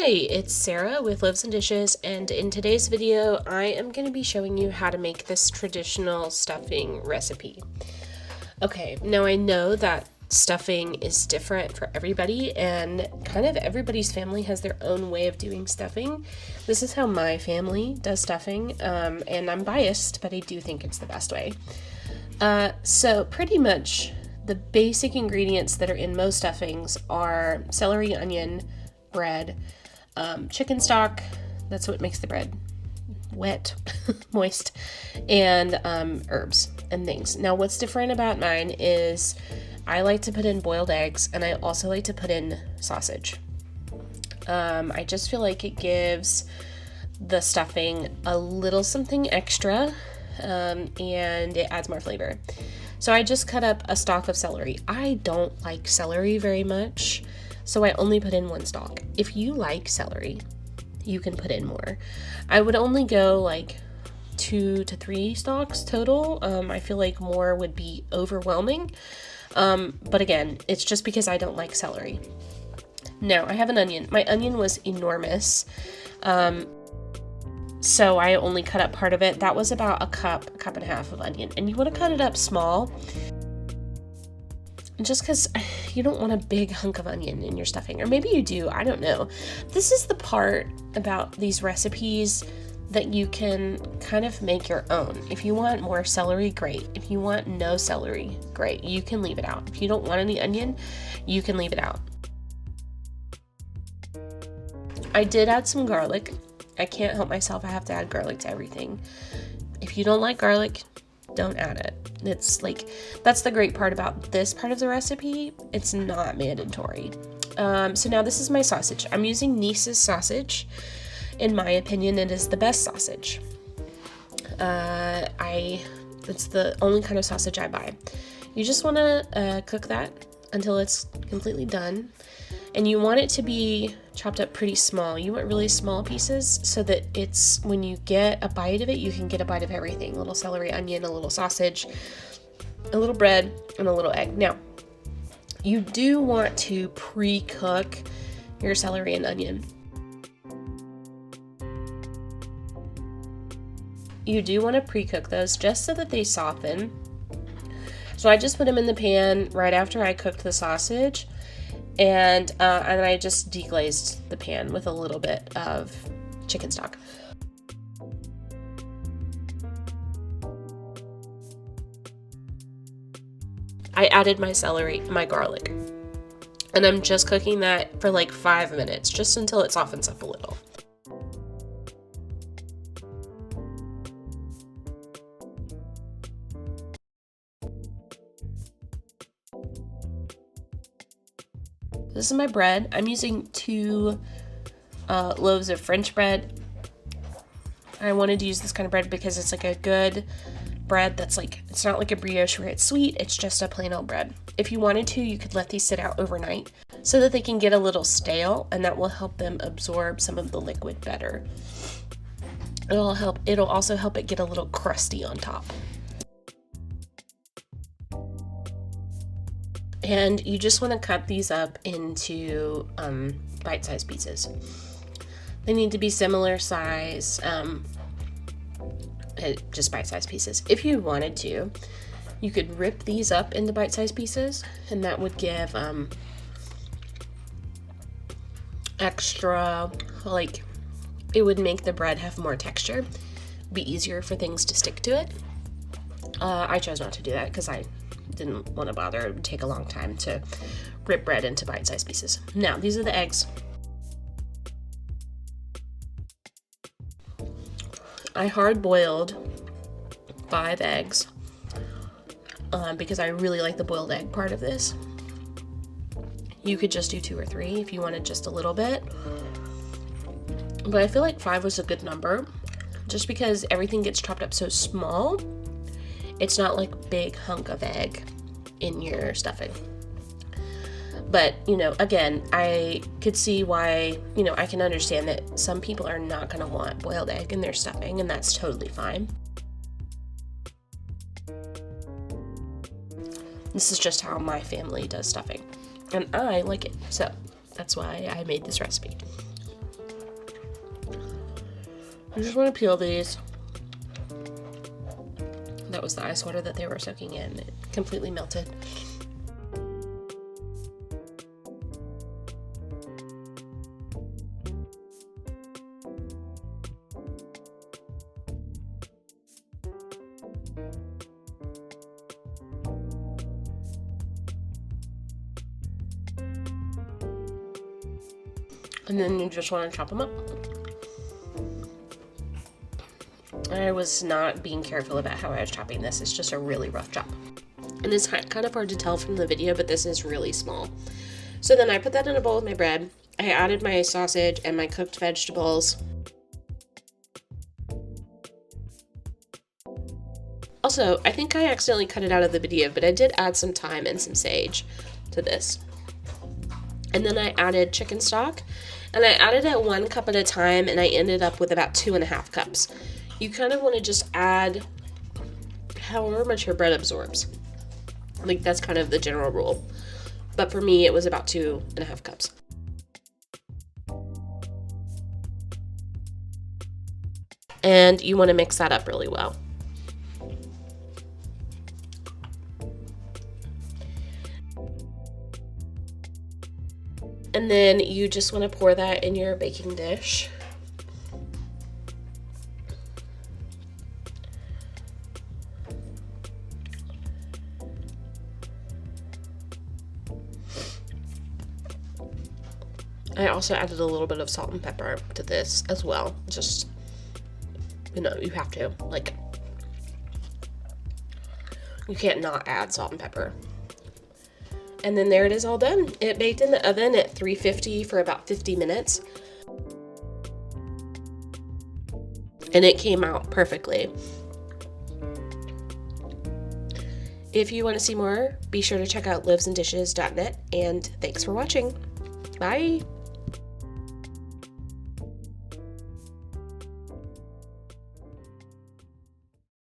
Hi, it's Sarah with Loaves and Dishes, and in today's video I am going to be showing you how to make this traditional stuffing recipe. Okay, now I know that stuffing is different for everybody, and kind of everybody's family has their own way of doing stuffing. This is how my family does stuffing, and I'm biased, but I do think it's the best way. So pretty much the basic ingredients that are in most stuffings are celery, onion, bread, chicken stock, that's what makes the bread wet, moist, and herbs and things. Now what's different about mine is I like to put in boiled eggs, and I also like to put in sausage. I just feel like it gives the stuffing a little something extra, and it adds more flavor. So I just cut up a stalk of celery. I don't like celery very much, so I only put in one stalk. If you like celery, you can put in more. I would only go like 2 to 3 stalks total. I feel like more would be overwhelming. But again, it's just because I don't like celery. Now I have an onion. My onion was enormous. So I only cut up part of it. That was about a cup and a half of onion. And you want to cut it up small, just because you don't want a big hunk of onion in your stuffing. Or maybe you do, I don't know. This is the part about these recipes that you can kind of make your own. If you want more celery, great. If you want no celery, great. You can leave it out. If you don't want any onion, you can leave it out. I did add some garlic. I can't help myself, I have to add garlic to everything. If you don't like garlic, don't add it. It's like, that's the great part about this part of the recipe. It's not mandatory. So now this is my sausage. I'm using Nice's sausage. In my opinion, it is the best sausage. It's the only kind of sausage I buy. You just want to cook that until it's completely done. And you want it to be chopped up pretty small. You want really small pieces so that it's, when you get a bite of it, you can get a bite of everything. A little celery, onion, a little sausage, a little bread, and a little egg. Now, you do want to pre-cook your celery and onion. You do want to pre-cook those just so that they soften. So I just put them in the pan right after I cooked the sausage. And I just deglazed the pan with a little bit of chicken stock. I added my celery, my garlic, and I'm just cooking that for like 5 minutes, just until it softens up a little. This is my bread. I'm using 2 loaves of French bread. I wanted to use this kind of bread because it's like a good bread that's like, it's not like a brioche where it's sweet, it's just a plain old bread. If you wanted to, you could let these sit out overnight so that they can get a little stale, and that will help them absorb some of the liquid better. It'll also help it get a little crusty on top. And you just want to cut these up into bite-sized pieces. They need to be similar size, just bite-sized pieces. If you wanted to, you could rip these up into bite-sized pieces, and that would give extra, like, it would make the bread have more texture. It'd be easier for things to stick to it. I chose not to do that because I didn't want to bother. It would take a long time to rip bread into bite-sized pieces. Now, these are the eggs. I hard-boiled 5 eggs because I really like the boiled egg part of this. You could just do 2 or 3 if you wanted just a little bit. But I feel like 5 was a good number just because everything gets chopped up so small. It's not like a big hunk of egg in your stuffing. But, you know, again, I could see why, you know, I can understand that some people are not going to want boiled egg in their stuffing, and that's totally fine. This is just how my family does stuffing, and I like it, so that's why I made this recipe. I just want to peel these. That was the ice water that they were soaking in. It completely melted. And then you just want to chop them up. I was not being careful about how I was chopping this. It's just a really rough chop. And it's kind of hard to tell from the video, but this is really small. So then I put that in a bowl with my bread. I added my sausage and my cooked vegetables. Also, I think I accidentally cut it out of the video, but I did add some thyme and some sage to this. And then I added chicken stock, and I added it 1 cup at a time, and I ended up with about 2.5 cups. You kind of want to just add however much your bread absorbs. Like, that's kind of the general rule. But for me, it was about 2.5 cups. And you want to mix that up really well. And then you just want to pour that in your baking dish. I also added a little bit of salt and pepper to this as well. Just, you know, you have to. Like, you can't not add salt and pepper. And then there it is all done. It baked in the oven at 350 for about 50 minutes. And it came out perfectly. If you want to see more, be sure to check out loavesandishes.net, and thanks for watching. Bye!